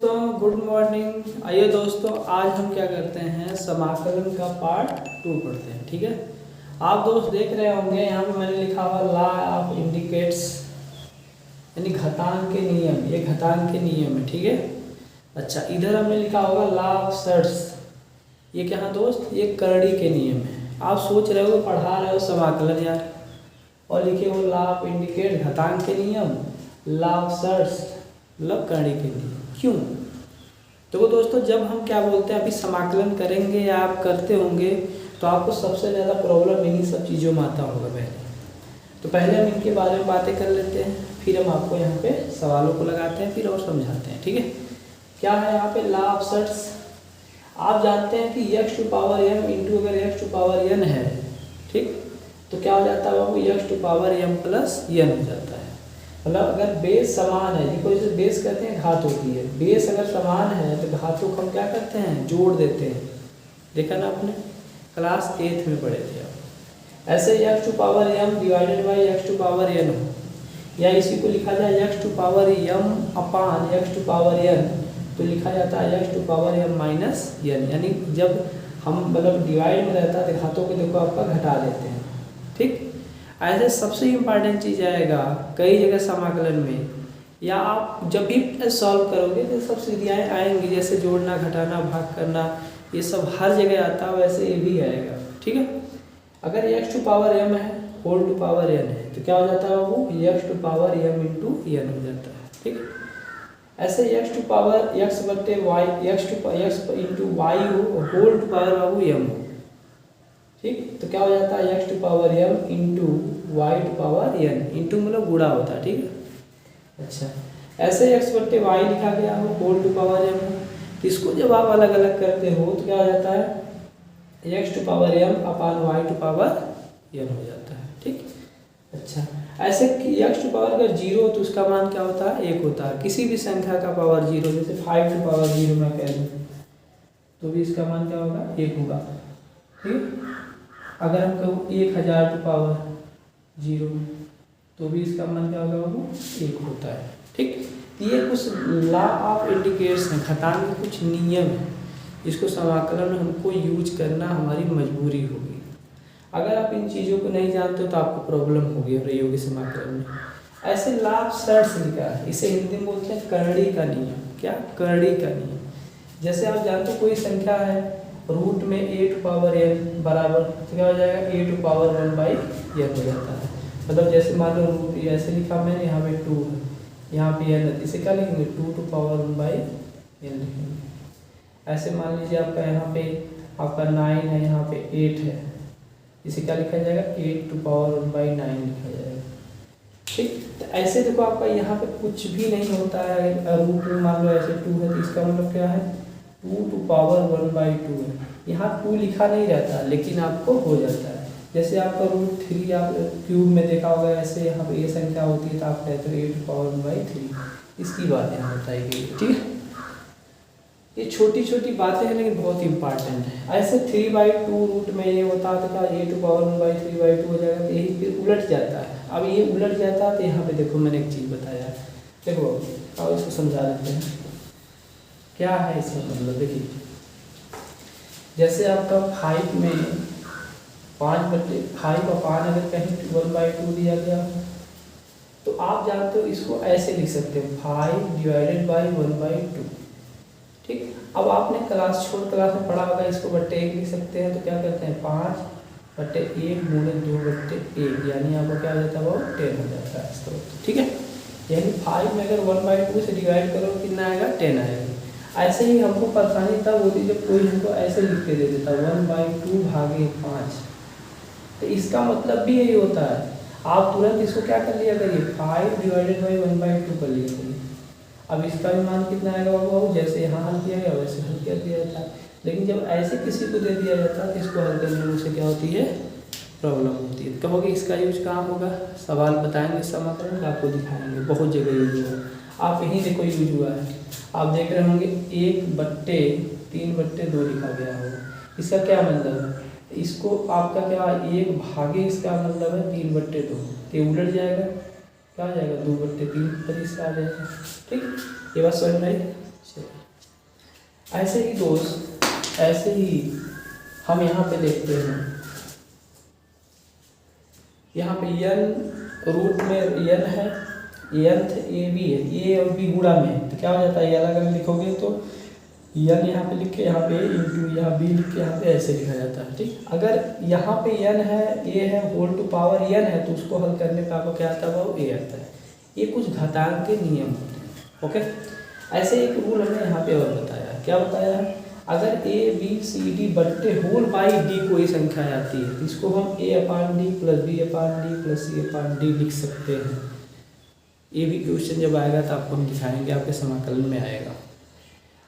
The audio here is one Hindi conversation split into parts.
दोस्तों गुड मॉर्निंग। आइए दोस्तों, आज हम क्या करते हैं, समाकलन का पार्ट 2 पढ़ते हैं। ठीक है, आप दोस्त देख रहे होंगे यहाँ पे मैंने लिखा हुआ लॉ ऑफ इंडिकेट्स, यानी घातांक के नियम। ये घातांक के नियम है। ठीक है, अच्छा इधर हमने लिखा होगा लॉ ऑफ सर्ट्स। ये क्या है दोस्त, ये करड़ी के नियम है। आप सोच रहे हो पढ़ा रहे हो समाकलन यार, और लिखे हो लॉ ऑफ इंडिकेट घातांक के नियम, लॉ ऑफ सर्ट्स मतलब करड़ी के नियम। क्यों? तो दोस्तों जब हम क्या बोलते हैं अभी समाकलन करेंगे या आप करते होंगे तो आपको सबसे ज़्यादा प्रॉब्लम इन्हीं सब चीज़ों में आता होगा। पहले हम इनके बारे में बातें कर लेते हैं, फिर हम आपको यहाँ पे सवालों को लगाते हैं, फिर और समझाते हैं। ठीक है, क्या है यहाँ पे लॉ ऑफ सर्ट्स। आप जानते हैं कि x to power m into अगर x टू पावर n है, ठीक, तो क्या हो जाता है बाबू, x to power m plus n हो जाता है। मतलब अगर बेस समान है, जिसको इसे बेस कहते हैं घात होती है, बेस अगर समान है तो घातों को हम क्या करते हैं, जोड़ देते हैं। देखा ना आपने, क्लास 8th में पढ़े थे आप। ऐसे x to power m divided by x to power n हो, या इसी को लिखा जाए x to power m upon x to power n, तो लिखा जाता है x to power m minus n। यानी जब हम मतलब डिवाइड में रहता है तो घातों को देखो आपका घटा देते हैं। ठीक, ऐसे सबसे इम्पॉर्टेंट चीज़ आएगा कई जगह समाकलन में, या आप जब भी सॉल्व करोगे तो सब सीधियाँ आएंगी, जैसे जोड़ना, घटाना, भाग करना, ये सब हर जगह आता है, वैसे ये भी आएगा। ठीक है, अगर x टू पावर m है, होल टू पावर n है, तो क्या हो जाता है वो x to power m into n हो जाता है। ठीक, ऐसे x टू पावर x बटे y, x इंटू y हो, होल टू पावर बाबू m हो। ठीक, तो क्या हो जाता है x to power m into y to power n, into मतलब गुणा होता है। ठीक है, अच्छा ऐसे x बट्टे y लिखा गया हो, होल टू पावर m हो, तो इसको जब आप अलग अलग करते हो तो क्या हो जाता है x to power m upon y to power n हो जाता है। ठीक, अच्छा ऐसे x टू पावर अगर 0 हो तो उसका मान क्या होता है, 1 होता है। किसी भी संख्या का पावर 0, जैसे 5 टू पावर 0 मैं कह दूँ तो भी इसका मान क्या होगा, 1 होगा। ठीक, अगर हम कहूँ 1000 टू पावर 0 तो भी इसका मान क्या होगा बाबू, 1 होता है। ठीक, ये कुछ लॉ ऑफ इंडिकेट्स हैं, घातांक के कुछ नियम हैं, इसको समाकलन में हमको यूज करना हमारी मजबूरी होगी। अगर आप इन चीज़ों को नहीं जानते हो तो आपको प्रॉब्लम होगी रही होगी समाकलन में। ऐसे लॉ ऑफ सर्ट्स लिखा है, इसे हिंदी में बोलते हैं करड़ी का नियम। क्या, करड़ी का नियम। जैसे आप जानते हो कोई संख्या है, रूट में a टू पावर n बराबर, तो क्या हो जाएगा a to power 1 by n हो जाता है। मतलब जैसे मान लो रूट ऐसे लिखा मैंने, यहाँ पे 2 है, यहाँ पे n है, इसे क्या लिखेंगे, 2 टू पावर 1 बाई n लिखेंगे। ऐसे मान लीजिए आपका यहाँ पे आपका 9 है, यहाँ पे 8 है, इसे क्या लिखा जाएगा, 8 टू पावर 1 बाई 9 लिखा जाएगा। ठीक, तो ऐसे देखो आपका यहाँ पे कुछ भी नहीं होता है, रूट में मान लो ऐसे 2 है तो इसका मतलब क्या है, 2 टू पावर 1 बाई 2 है। यहाँ 2 लिखा नहीं रहता लेकिन आपको हो जाता है। जैसे आपका रूट 3 आप क्यूब में देखा होगा, ऐसे यहाँ पे ये संख्या होती है तो आप कहते हो 8 टू पावर 1 बाई 3। इसकी बात यहाँ बताई गई है। ठीक है, ये छोटी छोटी बातें हैं लेकिन बहुत इंपॉर्टेंट है। ऐसे 3 बाई 2 रूट में ये होता है तो क्या a to power 1 by 3 by 2 हो जाएगा, तो यही फिर उलट जाता है। अब ये उलट जाता है तो यहाँ पे देखो मैंने एक चीज़ बताया, देखो अब इसको समझा देते हैं क्या है इसका मतलब। देखिए जैसे आपका 5 में 5 बटे 5 अपान अगर कहीं 1 बाई 2 दिया गया तो आप जानते हो इसको ऐसे लिख सकते हो 5 डिवाइडेड बाई 1 बाई 2। ठीक, अब आपने छोट क्लास में पढ़ा होगा, इसको बट्टे 1 लिख सकते हैं, तो क्या करते हैं 5 बट्टे 1 गुणे 2 बट्टे 1, यानी आपको क्या हो जाता है वो 10 हो जाता है इसका। ठीक है, यानी 5 में अगर 1 बाई 2 से डिवाइड करो कितना आएगा, 10 आएगा। ऐसे ही हमको परेशानी तब होती जब कोई हमको ऐसे लिख के दे देता 1 बाई 2 भागे 5, तो इसका मतलब भी यही होता है। आप तुरंत इसको क्या कर लिया करिए, 5 डिवाइडेड बाई 1 बाई 2 कर लिया करिए। अब इसका भी मान कितना आएगा बाबू, जैसे यहाँ हल किया गया वैसे हल कर दिया जाता है। लेकिन जब ऐसे किसी को दे दिया जाता है तो इसको हल करने में उसे क्या होती है, प्रॉब्लम होती है। कहोगे इसका यूज कहाँ होगा, सवाल बताएंगे समाकलन आपको दिखाएंगे, बहुत जगह यूज हुआ। आप यहीं देखो यूज हुआ है, आप देख रहे होंगे 1 बट्टे 3 बट्टे 2 लिखा गया होगा। इसका क्या मतलब है, इसको आपका क्या 1 भागे इसका मतलब है 3 बट्टे 2, तो उलट जाएगा, क्या आ जाएगा 2 बट्टे 3 पर इसका आ जाएगा। ठीक, ये बात समझ में आई। चलिए। ऐसे ही दोस्त, ऐसे ही हम यहाँ पे देखते हैं, यहाँ पे n रूट में n है, nth a b है, a और b गुणा में है, तो क्या हो जाता है, ये अलग अलग लिखोगे तो n यहाँ पे लिख के यहाँ पे इंटू यहाँ b लिख के यहाँ पे ऐसे लिखा जाता है। ठीक, अगर यहाँ पे n है, a है, होल टू पावर n है, तो उसको हल करने पे आपको क्या आता है, वो a आता है। ये कुछ घातांक के नियम होते हैं। ओके, ऐसे एक रूल हमने यहाँ पे और बताया, क्या बताया है, अगर a b c d बट्टे होल बाई d कोई संख्या आती है, इसको हम a upon D plus b upon D plus c upon D लिख सकते हैं। ये भी क्वेश्चन जब आएगा तो आपको हम दिखाएंगे, आपके समाकलन में आएगा।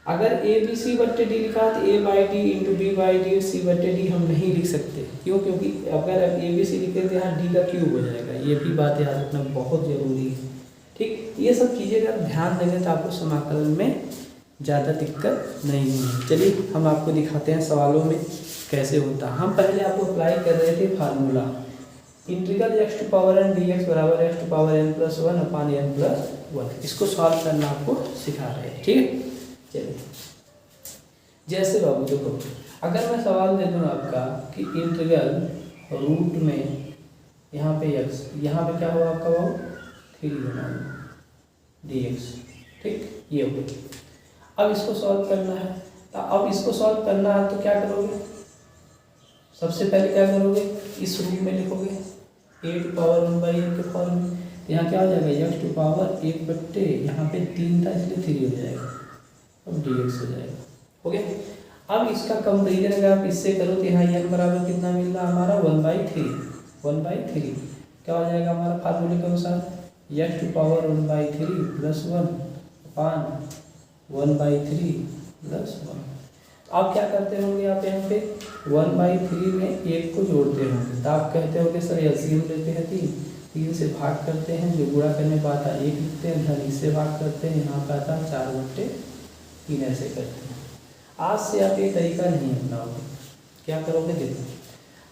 अगर a b c बट्टे d लिखा तो a by D into b by D c बट्टे d हम नहीं लिख सकते। क्यों? क्योंकि अगर a b c लिखे तो यहाँ d का क्यूब हो जाएगा। ये भी बात याद रखना बहुत ज़रूरी है। ठीक, ये सब चीज़ें अगर ध्यान देंगे तो आपको समाकलन में ज़्यादा दिक्कत नहीं होगी। चलिए हम आपको दिखाते हैं सवालों में कैसे होता है। हम पहले आपको अप्लाई कर रहे थे formula, integral x to power n dx बराबर x to power n plus 1 upon n plus 1। इसको सॉल्व करना आपको सिखा रहे हैं। ठीक है, चलिए जैसे बाबू देखो, अगर मैं सवाल दे दूँ आपका कि इंटीग्रल रूट में यहाँ पे x, यहाँ पे क्या होगा आपका बाबू 3 बना dx। ठीक, ये हो गया। अब इसको सॉल्व करना है, तो अब इसको सॉल्व करना है तो क्या करोगे, सबसे पहले क्या करोगे, इस रूप में लिखोगे a to power 1 by n के फॉर्म में। तो यहाँ क्या हो जाएगा, x टू पावर 1 बट्टे यहाँ पे 3 था इसलिए 3 हो जाएगा, अब dx हो जाएगा। हो गया। अब इसका कंपेरिजन अगर आप इससे करो तो यहाँ n बराबर कितना मिल रहा है हमारा 1/3 क्या हो जाएगा हमारा फार्मूले के अनुसार, x to power 1/3 plus 1 upon 1/3 plus 1। तो आप क्या करते होंगे, आप यहाँ पे 1/3 में 1 को जोड़ते होंगे, तो आप कहते होंगे सर एलसीएम लेते हैं 3 से भाग करते हैं, जो गुणा करने पर आता 1 लिखते हैं, धन इससे भाग करते हैं, यहाँ पर आता 4/3 ऐसे करते हैं। आज से आप ये तरीका नहीं अपनाओगे, क्या करोगे, देखो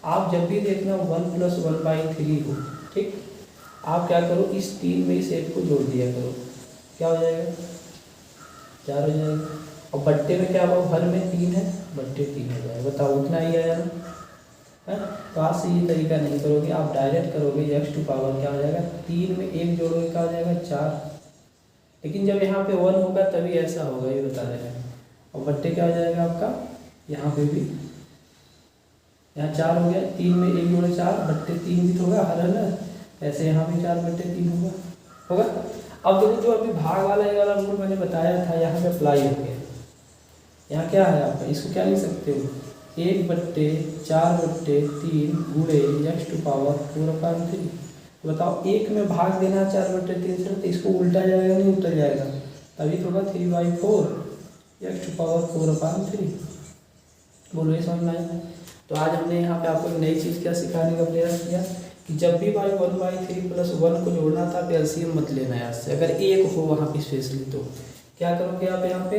आप जब भी देखना 1 प्लस 1/3 हो, ठीक, आप क्या करो, इस 3 में इस 1 को जोड़ दिया करो, क्या हो जाएगा 4 हो जाएगा। और बट्टे में क्या हुआ, हर में 3 है, बट्टे 3 हो जाएगा। बताओ उतना ही आया ना, है। तो आज से ये तरीका नहीं करोगे, आप डायरेक्ट करोगे, x टू पावर क्या हो जाएगा, 3 में 1 जोड़ोगे क्या हो जाएगा 4। लेकिन जब यहाँ पे 1 होगा तभी ऐसा होगा, ये बता रहे हैं। और बट्टे क्या हो जाएगा आपका, यहाँ पे भी यहाँ 4 हो गया, 3 में 1 जोड़े 4 बट्टे 3 भी तो होगा, हर है ना, ऐसे यहाँ भी 4/3 होगा। अब देखो जो अभी भाग वाला ये वाला रूल मैंने बताया था, यहाँ पे अप्लाई हो गया। यहाँ क्या है आपका, इसको क्या लिख सकते हो, 1/4/3 गुणे x टू पावर 4/3। बताओ 1 में भाग देना 4/3 से, तो इसको उल्टा जाएगा नहीं उल्टा जाएगा, तभी तो होगा 3/4 x टू पावर 4/3। बोलो ये समझ में आया। तो आज हमने यहाँ पे आपको एक नई चीज़ क्या सिखाने का प्रयास किया कि जब भी भाई 1/3 प्लस 1 को जोड़ना था तो एलसीएम मत लेना है इससे, अगर एक हो वहाँ पे स्पेशली, तो क्या करोगे आप, यहाँ पे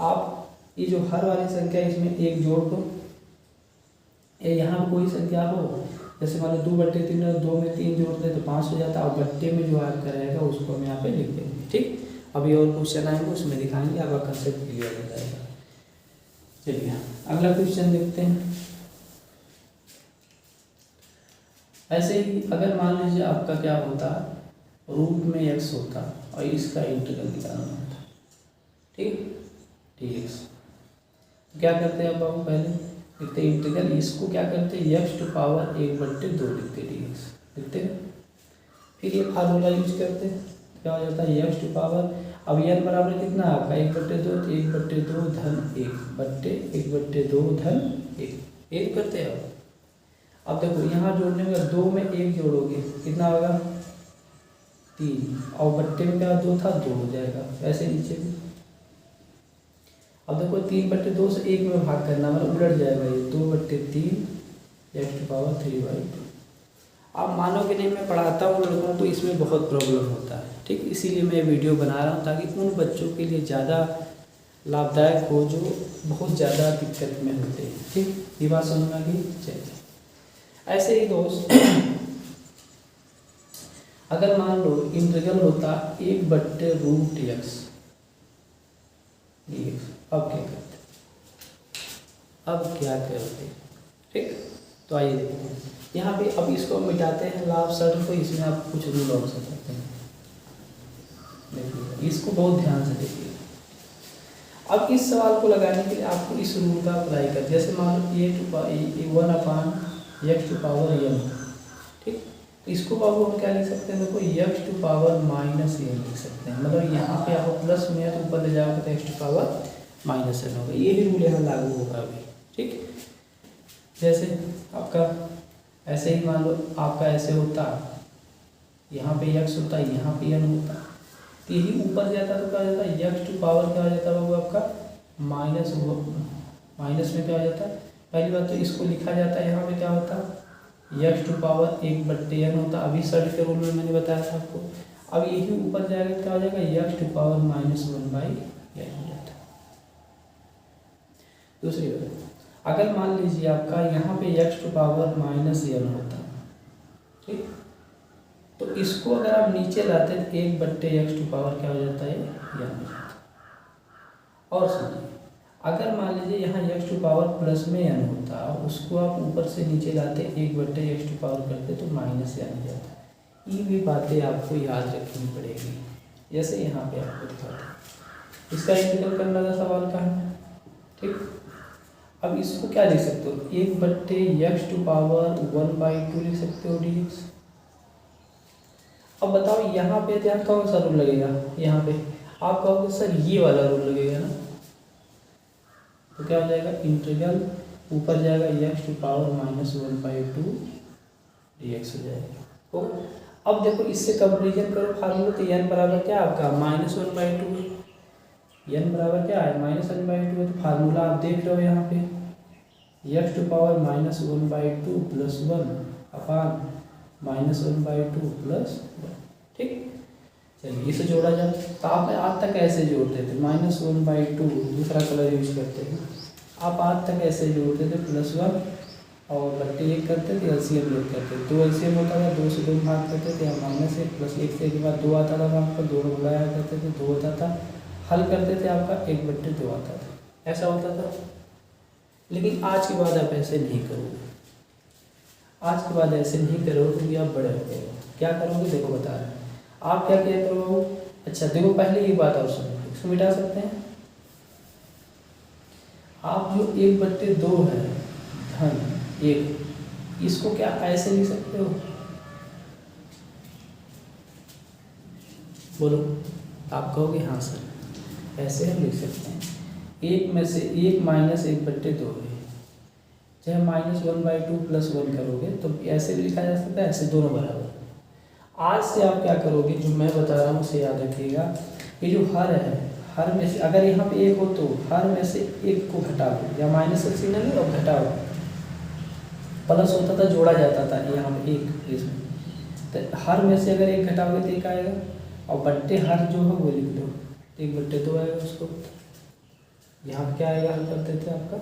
आप ये जो हर वाली संख्या इसमें 1 जोड़ दो, यहाँ कोई संख्या हो, जैसे मान लो 2/3 है, 2 में 3 जोड़ते तो 5 हो जाता है, और बट्टे में जो आपका रहेगा उसको हम यहाँ पे लिख देंगे। ठीक, अभी और क्वेश्चन आएंगे उसमें दिखाएंगे, आपका कंसेप्ट क्लियर हो जाएगा। चलिए अगला क्वेश्चन देखते हैं। ऐसे ही अगर मान लीजिए आपका क्या होता, रूट में x होता और इसका इंटीग्रल निकालना होता, ठीक, dx, तो क्या करते हैं अब बाबू, पहले लिखते हैं इंटीग्रल, इसको क्या करते हैं x टू पावर 1/2 लिखते dx, लिखते हैं। फिर ये फार्मूला यूज करते हैं, क्या हो जाता है x टू पावर, अब n बराबर कितना आपका 1/2, तो 1/2 धन 1 बट्टे 1/2 धन 1 करते हैं। अब देखो यहाँ जोड़ने में 2 में 1 जोड़ोगे कितना होगा 3, और बट्टे में क्या 2 था 2 हो जाएगा, ऐसे नीचे भी। अब देखो 3/2 से 1 में भाग करना, मतलब उलट जाएगा ये 2/3 x टू पावर 3/2। आप मानोगे नहीं, मैं पढ़ाता हूँ लड़कों को, इसमें बहुत प्रॉब्लम होता है। ठीक, इसीलिए मैं वीडियो बना रहा हूँ ताकि उन बच्चों के लिए ज़्यादा लाभदायक हो जो बहुत ज़्यादा दिक्कत में होते हैं। ठीक, ये बात समझ में आ गई। चलिए ऐसे ही दोस्त, अगर मान लो इंटीग्रल होता 1/√x dx, अब क्या करते हैं, अब क्या करते, ठीक। तो आइए देखते हैं यहाँ पे। अब इसको मिटाते हैं लाभ सर्ट को, इसमें आप कुछ रूल और से करते हैं। देखिए इसको बहुत ध्यान से देखिए। अब इस सवाल को लगाने के लिए आपको इस रूल का अप्लाई कर, जैसे मान लो a/1/x⁴n, ठीक। इसको बाबू हम क्या लिख सकते हैं, देखो x⁻n लिख सकते हैं। मतलब यहाँ पे आप प्लस में है तो ऊपर ले जाओगे तो x⁻n होगा। यही रूल यहाँ लागू होगा अभी, ठीक। जैसे आपका ऐसे ही मान लो आपका ऐसे होता, यहाँ पे x होता, यहाँ पे n होता, तो यही ऊपर जाता तो क्या हो जाता, x⁻ क्या हो जाता बाबू आपका माइनस में क्या हो जाता। पहली बात तो इसको लिखा जाता है, यहाँ पे क्या होता x⁻1/n होता। अभी सर्ट के रूल में मैंने बताया था आपको। अब यही ऊपर जाएगा क्या हो जाएगा x⁻−1/n हो जाता। दूसरी बात, अगर मान लीजिए आपका यहाँ पे x⁻−n होता, ठीक, तो इसको अगर आप नीचे लाते तो 1/x⁻ क्या हो जाता है, n हो जाता। और सुनिए, अगर मान लीजिए यहाँ x⁻+ प्लस में n होता, उसको आप ऊपर से नीचे लाते 1/x⁻ करते तो -n हो जाता। ये भी बातें आपको याद रखनी पड़ेगी। जैसे यहाँ पे आपको दिखाते हैं, इसका इंटीग्रल करना था सवाल का है, ठीक। अब इसको क्या लिख सकते हो, 1/x⁻1/2 लिख सकते हो dx। अब बताओ यहाँ पे ध्यान कौन सा रूल लगेगा, यहाँ पे आप कहोगे सर ये वाला रूल लगेगा ना, तो क्या हो जाएगा इंटीग्रल ऊपर जाएगा x⁻−1/2 dx हो जाएगा। तो अब देखो इससे कंपेरिजन करो फार्मूला, तो n बराबर क्या आपका -1/2 है, n बराबर क्या है -1/2 है। तो फार्मूला आप देख रहे हो यहाँ पे x⁻−1/2 + 1/-1/2 + 1, ठीक। चलिए इसे जोड़ा जाए, तो आप आज तक ऐसे जोड़ते थे -1/2, दूसरा कलर यूज करते हैं आप, आज तक ऐसे जोड़ते थे +1 और बट्टे 1 करते थे, एलसीएम योग करते थे। 2 एलसीएम होता था, 2 से 2 भाग करते थे, -1 + 1 से के बाद 2 आता था आपका, 2 गुणाया करते थे, 2 होता था, हल करते थे आपका 1/2 आता था, ऐसा होता था। लेकिन आज के बाद आप ऐसे नहीं करोगे, आज के बाद ऐसे नहीं करोगे क्योंकि आप बड़े हो गए। क्या करोगे देखो बता रहे हैं आप क्या किया करो। अच्छा देखो पहले ये बात और सुनो, इसको मिटा सकते हैं आप। जो 1/2 है धन 1, इसको क्या ऐसे लिख सकते हो, बोलो। आप कहोगे हाँ सर ऐसे हम लिख सकते हैं। 1 में से 1 -1/2 है, चाहे -1/2 + 1 करोगे तो ऐसे भी लिखा जा सकता है, ऐसे दोनों बराबर। आज से आप क्या करोगे, जो मैं बता रहा हूँ उसे याद रखिएगा। ये जो हर है, हर में से अगर यहाँ पे 1 हो तो हर में से 1 को घटा दो, या माइनस का सिग्नल है और घटाओ, प्लस होता था जोड़ा जाता था यहाँ पे 1 इसमें, तो हर में से अगर 1 घटाओगे तो 1 आएगा, और बट्टे हर जो है वो लिख दो, 1/2 आएगा उसको। यहाँ पे क्या आएगा, हल करते थे आपका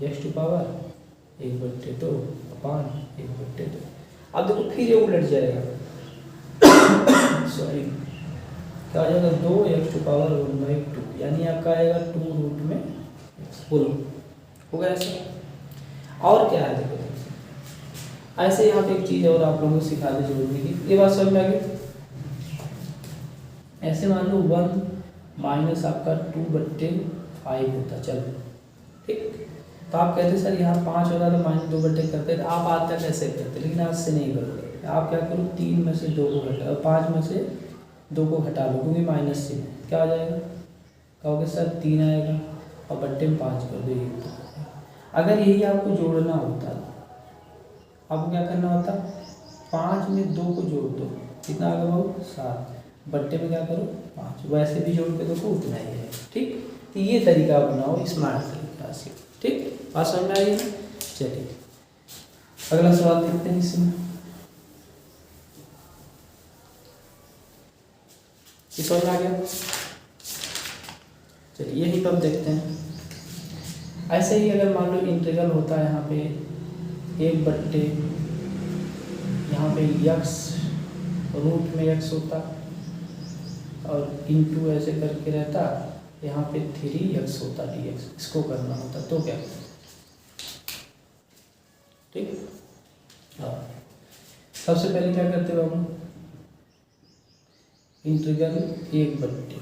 x⁻1/2 अपान 1/2। अब देखो फिर ये उलट जाएगा, सॉरी क्या हो जाएगा 2x⁻1/2, यानी आपका आएगा 2√में x। बोलो होगा ऐसे। और क्या है देखो ऐसे यहाँ पे एक चीज़ और आप लोगों को सिखा दी जरूरी थी, ये बात समझ में आ गई। ऐसे मान लो 1 - आपका 2/5 होता, चलो ठीक। तो आप कहते सर यहाँ 5 होता तो -2/5 करते थे, आप आज तक ऐसे करते, लेकिन आज से नहीं करोगे। आप क्या करो 3 में से 2 को घटा, 5 में से 2 को घटा लो क्योंकि माइनस से क्या हो जाएगा, कहोगे सर 3 आएगा और बट्टे में 5 कर दो, ये अगर यही आपको जोड़ना होता आपको क्या करना होता, 5 में 2 को जोड़ दो, कितना आ गया बाबू 7, बट्टे में क्या करो 5, वैसे भी जोड़ के देखो उतना ही है, ठीक। तो ये तरीका बनाओ स्मार्ट तरीका से, ठीक। बात समझ में आई है। चलिए अगला सवाल देखते हैं इसमें। इस समझ में आ गया। चलिए यही तो हम देखते हैं। ऐसे ही अगर मान लो इंटीग्रल होता है यहाँ पे 1/, यहाँ पे x रूट में x होता और इंटू ऐसे करके रहता, यहाँ पे 3x होता dx, इसको करना होता तो क्या ठीक। हाँ, सबसे पहले क्या करते हो हम, इंटीग्रल 1/2।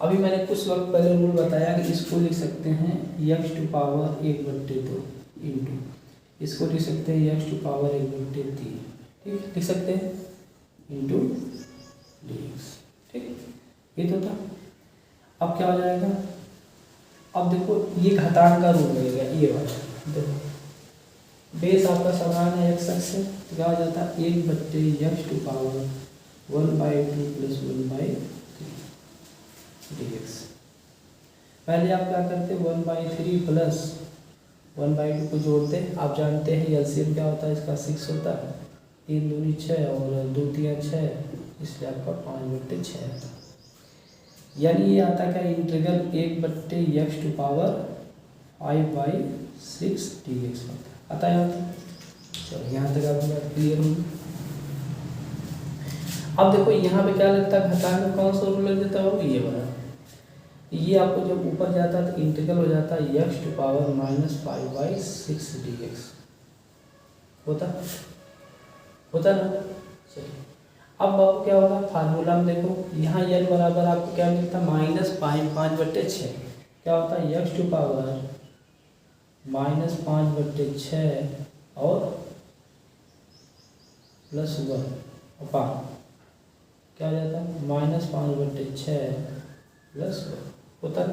अभी मैंने कुछ वक्त पहले रूल बताया कि इसको लिख सकते हैं x⁴ 1/2 इंटू, इसको लिख सकते हैं x⁴ 1/3, ठीक, लिख सकते हैं इंटू dx, ठीक, ये तो था। अब क्या हो जाएगा, अब देखो ये घटान का रूल लगेगा, ये वाला देखो, बेस आपका समान है x अक्ष से, तो क्या हो जाता है 1/x⁴ 1/2 + 1/3 dx। पहले आप क्या करते 1/3 प्लस 1/2 को जोड़ते, आप जानते हैं एलसीएम क्या होता है इसका 6 होता है, 3 दूनी 6 और 2 3 6, इसलिए आपका 5/6 आता। यानी ये आता क्या, इंटीग्रल 1/x⁴ 5/6 dx आता है यहाँ तक। चलो यहाँ तक आपकी बात क्लियर होगी। अब देखो यहाँ पे क्या लगता है, घटाने में कौन सा रूल लग जाता है, ये वाला। ये आपको जब ऊपर जाता है तो इंटीग्रल हो जाता है x⁴ -5/6 dx, होता ना। चलिए अब आपको क्या होगा, फार्मूला में देखो यहाँ n बराबर आपको क्या मिलता है -5/6, क्या होता है x⁴ -5/6 और +1 अपान क्या हो जाता है -5/6 +1 होता है।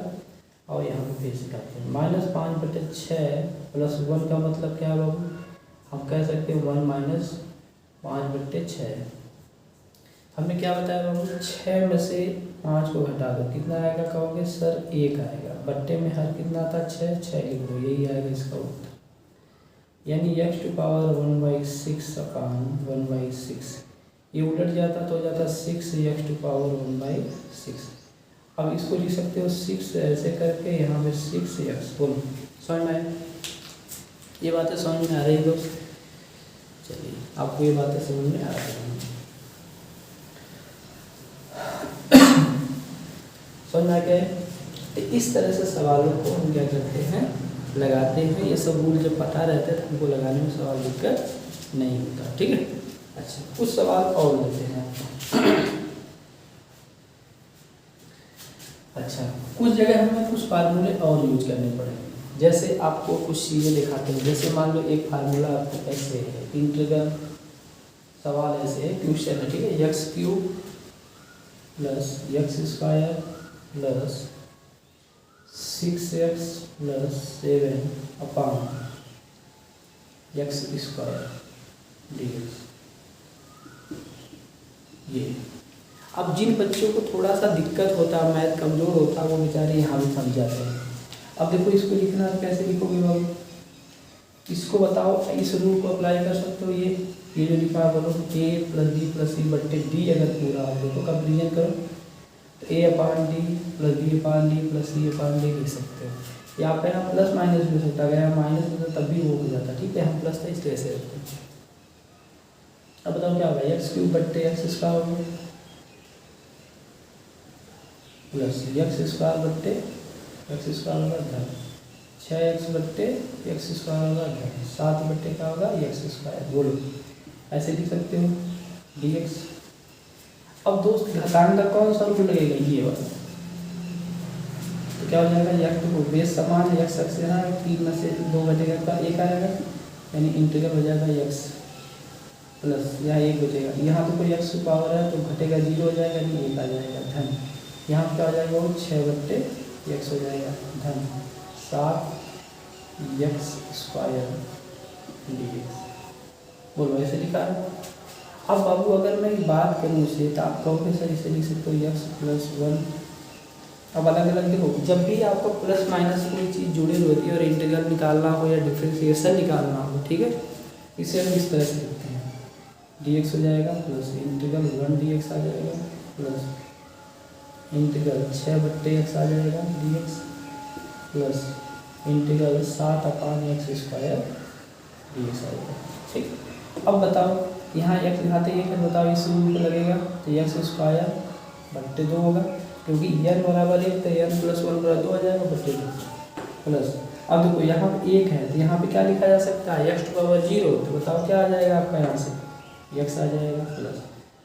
और यहाँ पे फिर से करते हैं -5/6 + 1 का मतलब क्या है बाबू, हम कह सकते हैं 1 - 5/6। हमने क्या बताया बाबू, 6 में से 5 को घटा दो, कितना आएगा कहोगे सर 1 आएगा, बट्टे में हर कितना आता है 6 लिख दो, यही आएगा इसका उत्तर। यानी x⁴ 1/6 अपान 1/6, ये उलट जाता तो हो जाता 6x⁴ 1/6। अब इसको लिख सकते हो 6 ऐसे करके, यहाँ पे 6x, बोलो समझ में आए, ये बातें समझ में आ रही दोस्त। चलिए आपको ये बातें समझ में आ रही हैं, समझ में आ गया है। तो इस तरह से सवालों को हम क्या करते हैं, लगाते हैं। ये सब रूल जब पता रहते हैं तो हमको लगाने में सवाल दिक्कत नहीं होता, ठीक है। अच्छा कुछ सवाल और लेते हैं आपको। अच्छा कुछ जगह हमें कुछ फार्मूले और यूज करने पड़ेंगे, जैसे आपको कुछ चीज़ें दिखाते हैं। जैसे मान लो एक फार्मूला आपको ऐसे है, इंटीग्रल सवाल ऐसे है, क्वेश्चन है, ठीक है, x³ + x² + 6x + 7 अपान x² dx। ये अब जिन बच्चों को थोड़ा सा दिक्कत होता है, मैथ कमज़ोर होता है, वो बेचारे यहाँ भी फंस जाते हैं। अब देखो इसको लिखना कैसे लिखोगे बाबू, इसको बताओ, इस रूल को अप्लाई कर सकते हो। ये जो लिखा है बोलो a + b + c बट्टे d, अगर पूरा आप देखो कंपेरिजन करो तो a/d + b/d + c/d लिख सकते हो। यहाँ पे आप प्लस माइनस भी हो सकता है, अगर यहाँ माइनस होता तब भी वो हो जाता, ठीक है, हम प्लस था इसलिए ऐसे रखते हैं। अब बताओ क्या होगा, x³ बट्टे x² होगा प्लस x² बट्टे x² होगा धन 6x बट्टे x² होगा धन 7 बट्टे का होगा x²। बोलो ऐसे लिख सकते हो dx। अब दोस्त घटाने का कौन सा रूल लगेगा, ये वाला, तो क्या हो जाएगा, x को बेस समान है, x अक्ष है, 3 में से 2 बचेगा तो 1 आएगा, यानी इंटीग्रल हो जाएगा x प्लस यहाँ 1 बचेगा, यहाँ तो कोई x की पावर है तो घटेगा 0 हो जाएगा, यानी 1 आ जाएगा धन, यहाँ क्या हो जाएगा वो 6/x हो जाएगा धन 7x² dx। बोलो ऐसे लिखा है। अब बाबू अगर मैं बात करूँ इसे तो आप कहोगे सर इसे लिख सकते हो x + 1। अब अलग अलग देखो, जब भी आपको प्लस माइनस कोई चीज़ जुड़ी होती है और इंटीग्रल निकालना हो या डिफ्रेंशिएशन निकालना हो, ठीक है, इसे हम इस तरह से लिखते हैं, dx हो जाएगा प्लस इंटीग्रल 1 dx आ जाएगा प्लस इंटीग्रल 6/x आ जाएगा dx plus integral 7/x² dx आएगा, ठीक। अब बताओ यहाँ x दिखाते हैं, फिर बताओ इस रूल पे लगेगा तो x² बट्टे 2 होगा, क्योंकि n बराबर 1 तो n + 1 = 2 आ जाएगा बट्टे 2 प्लस अब देखो यहाँ पे 1 है तो यहाँ पे क्या लिखा जा सकता है x टू पावर 0, तो बताओ क्या आ जाएगा आपका यहाँ से x आ जाएगा प्लस।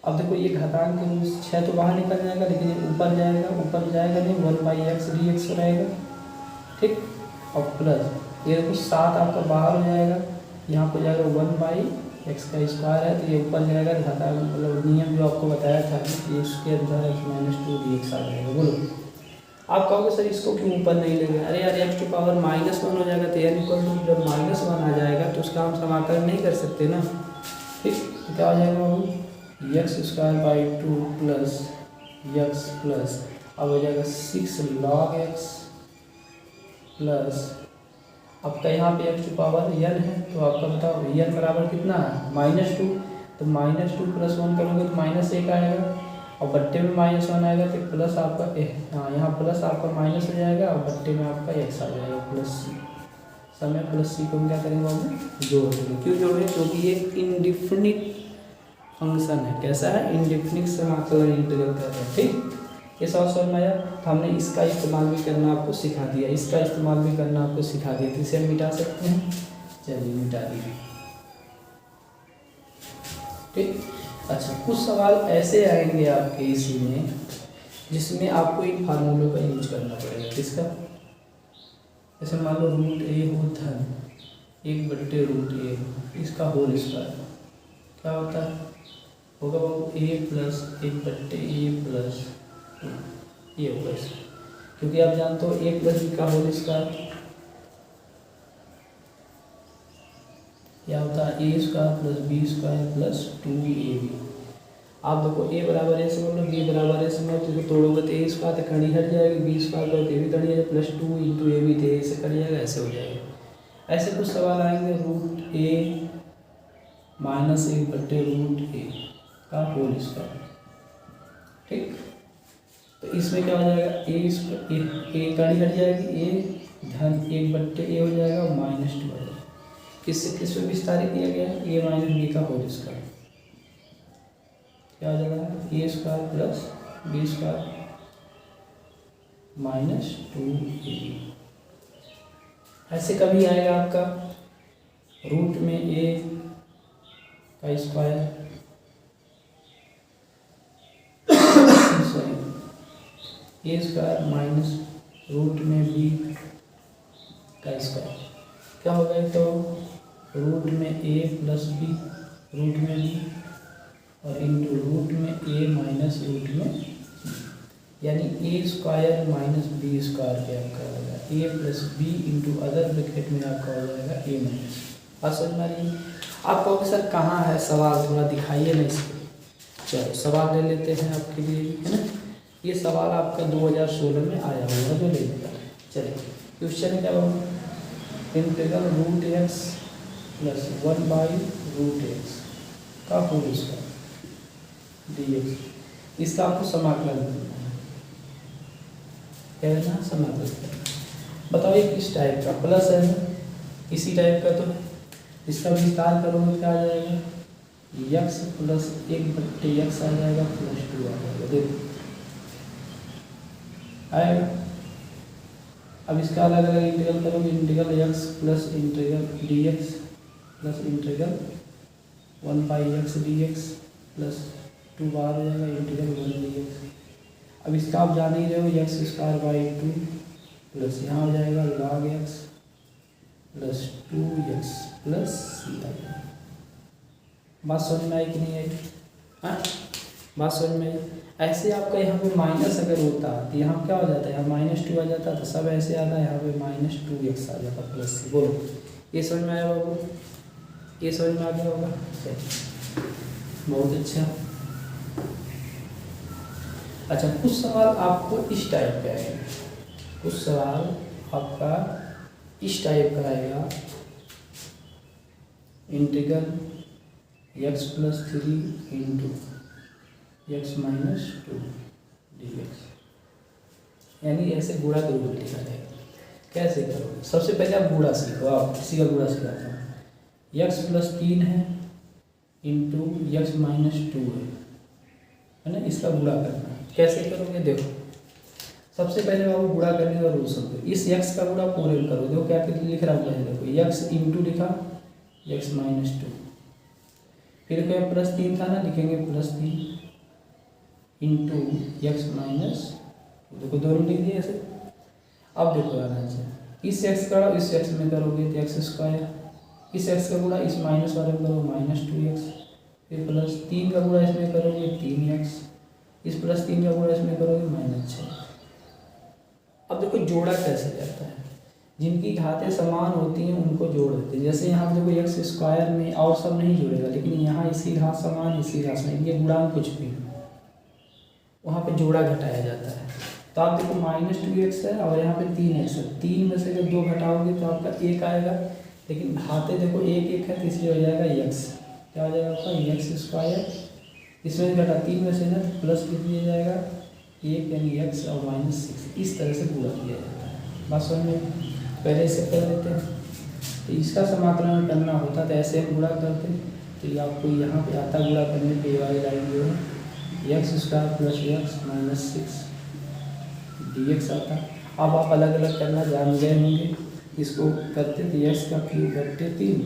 अब देखो ये घातांक के रूप 6 तो बाहर निकल जाएगा, लेकिन ये ऊपर जाएगा नहीं, 1/x dx रहेगा, ठीक। और प्लस ये देखो 7 आपका बाहर हो जाएगा, यहाँ पर जाएगा 1/x का स्क्वायर है, तो ये ऊपर जाएगा घातांक, मतलब नियम जो आपको बताया था कि इसके अंदर x-2 dx आ जाएगा। बोलो आप कहोगे सर इसको क्यों ऊपर नहीं ले गए? अरे यार x टू पावर -1 हो जाएगा, तो n इक्वल टू जब -1 आ जाएगा तो उसका हम समाकलन नहीं कर सकते ना, ठीक। तो क्या हो जाएगा बाबू, x² 2 प्लस x प्लस अब हो जाएगा 6 log x प्लस आपका यहाँ पे x टू पावर n है, तो आपका बताओ n बराबर कितना है -2, तो -2 + 1 करोगे तो -1 आएगा, और बट्टे में -1 आएगा तो प्लस आपका यहाँ प्लस आपका माइनस हो जाएगा, और बट्टे में आपका x आ जाएगा प्लस c। समय प्लस c को हम क्या करेंगे बाबू, जोड़ देंगे। क्यों जोड़ रहे हैं? क्योंकि ये इनडिफिनिट फंक्शन है। कैसा है? इनडिफिनिट समाकलन इंटीग्रल कहते हैं, ठीक। ये समझ में आया? तो हमने इसका इस्तेमाल भी करना आपको सिखा दिया, इसका इस्तेमाल भी करना आपको सिखा दिया, तो इसे हम मिटा सकते हैं। चलिए मिटा दीजिए, ठीक। अच्छा, कुछ सवाल ऐसे आएंगे आपके इसी में जिसमें आपको इन फार्मूलों का यूज करना पड़ेगा। किसका? जैसे मान लो √a हो धन 1/√a, इसका होल स्क्वायर क्या होता है? होगा बाबू a प्लस 1/a प्लस ये होगा इसका, क्योंकि आप जानते हो a प्लस b का होल स्क्वायर क्या होता है? a square plus b square plus 2ab। आप देखो a बराबर a से बोलो, b बराबर a से बोलो, तो तोड़ोगे तो a स्क्वायर तो कड़ी हट जाएगी, b स्क्वायर करो तो a भी कड़ी जाएगी, प्लस 2 × a भी तो a से कट जाएगा, ऐसे हो जाएगा। ऐसे कुछ सवाल आएंगे √a माइनस 1/√a का होल स्क्वायर, ठीक। तो इसमें क्या हो जाएगा? a कड़ी हट जाएगी, a धन 1/a हो जाएगा और -2 हो जाएगा। किससे किस पे विस्तारित किया गया है? a माइनस b का होल स्क्वायर क्या हो जाएगा? a square plus b square -2ab। ऐसे कभी आएगा आपका रूट में a का square sorry a square minus root में b का स्क्वायर क्या हो गया? तो रूट में a प्लस b रूट में b और इंटू रूट में a माइनस रूट में b, यानी a square minus b square पे आपका हो जाएगा a plus b into other bracket में आपका हो जाएगा a माइनस। बात समझ में आ रही है? आप कहोगे सर कहाँ है सवाल, थोड़ा दिखाइए ना इसको। चलो सवाल ले लेते हैं आपके लिए, है ना। ये सवाल आपका 2016 में आया होगा जो ले लेगा। चलिए क्वेश्चन क्या होगा? इंटीग्रल √x प्लस 1/√x का होल स्क्वायर dx, इसका आपको समाकलन करना है। क्या करना है? समाकलन करना। बताओ ये किस टाइप का? प्लस है ना, इसी टाइप का, तो इसका विस्तार करोगे क्या आ जाएगा? x प्लस 1/x आ जाएगा प्लस 2 आ जाएगा, देखो आएगा। अब इसका अलग अलग इंटीग्रल करोगे, integral x plus integral dx plus integral 1/x dx plus 2 बार हो जाएगा इंटीग्रल 1 dx। अब इसका आप जान ही रहे हो x² 2 प्लस यहाँ हो जाएगा log x plus 2x plus c आ जाएगा। बात समझ में आई कि नहीं आई? हाँ, बात समझ में आई। ऐसे आपका यहाँ पे माइनस अगर होता तो यहाँ क्या हो जाता है? यहाँ -2 आ जाता, तो सब ऐसे आता है, यहाँ पे -2x आ जाता प्लस c। बोलो ये समझ में आया बाबू? ये समझ में आ गया होगा? बहुत अच्छा। अच्छा, कुछ सवाल आपको इस टाइप का आएगा, कुछ सवाल आपका इस टाइप का आएगा। Integral x plus 3 into x minus 2 dx, यानी ऐसे गुणा के रूप में लिखा जाएगा। कैसे करोगे? सबसे पहले आप गुणा सीखो, आप किसी का गुणा सिखाता हूँ। x प्लस 3 है इंटू x माइनस 2 है ना, इसका गुणा करना है। कैसे करोगे? देखो सबसे पहले बाबू गुणा करने का रूल समझो। इस x का गुणा पूरे में करो। देखो क्या लिख रहा हूँ, देखो x इंटू लिखा x माइनस 2, फिर क्या +3 था ना, लिखेंगे +3 इंटू x माइनस, देखो दोनों लिख दिए ऐसे। अब देखो आराम से, इस x का इस x में करोगे तो x², इस x का गुणा इस माइनस वाले में करो -2x, फिर +3 का गुणा इसमें करोगे 3x, इस +3 का गुणा इसमें करोगे -6। अब देखो जोड़ा कैसे जाता है, जिनकी घातें समान होती हैं उनको जोड़ देते हैं। जैसे यहाँ देखो x² में और सब नहीं जोड़ेगा, लेकिन यहाँ इसकी घात समान, इसकी घात समान, ये गुणांक कुछ भी वहाँ पे जोड़ा घटाया जाता है। तो आप देखो -2x है और यहाँ पे 3x है, 3 में से जब 2 घटाओगे तो आपका 1 आएगा, लेकिन घाते देखो 1 है तो इसलिए हो जाएगा x, क्या हो जाएगा आपका x², इसमें घटा 3 में से ना प्लस लिख दिया जाएगा 1 यानी x और -6, इस तरह से पूरा किया जाता है। बात समझ में? पहले इसे कर लेते हैं, तो इसका समाकलन करना होता तो ऐसे हम गुणा करते, तो ये आपको यहाँ पे आता गुणा करने पे वाली लाइन जो है x² + x -6 dx आता। अब आप अलग अलग करना जान गए होंगे, इसको करते तो x का क्यूब बट्टे 3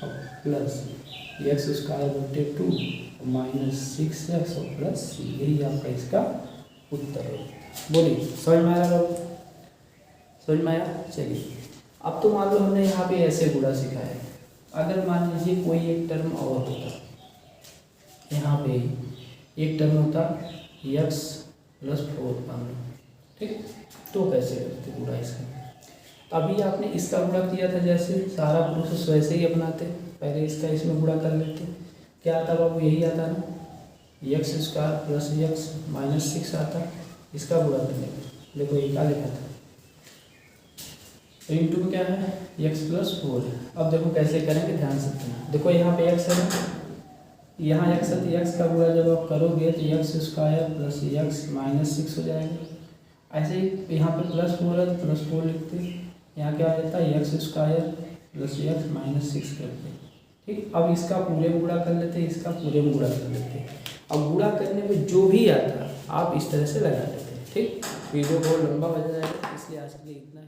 और प्लस x² बट्टे 2 -6x और प्लस, यही आपका इसका उत्तर है। बोलिए समझ में आया लोग? समझ में आया? चलिए अब तो मान लो हमने यहाँ पे ऐसे गुणा सीखा है। अगर मान लीजिए कोई एक टर्म और होता, यहाँ पे एक टर्म होता x + 4 मान लो, ठीक, तो कैसे करते गुणा इसका? अभी आपने इसका गुणा किया था, जैसे सारा प्रोसेस वैसे ही अपनाते, पहले इसका इसमें गुणा कर लेते। क्या आता बाबू? यही आता ना, x² + x -6 आता, इसका गुणा करने पर देखो ये क्या लिखा था, इंटू में क्या है x + 4 है। अब देखो कैसे करेंगे, ध्यान से देखना। देखो यहाँ पे x है ना, यहाँ x है तो x का गुणा जब आप करोगे तो x² + x -6 हो जाएगा। ऐसे ही यहाँ पे +4 है तो +4 लिखते, यहाँ क्या हो जाता है x² + x -6 करते, ठीक। अब इसका पूरे में गुणा कर लेते, इसका पूरे में गुणा कर लेते। अब गुणा करने में जो भी आता आप इस तरह से लगा लेते, ठीक। वीडियो बहुत लंबा हो जाएगा, इसलिए आज के लिए इतना ही।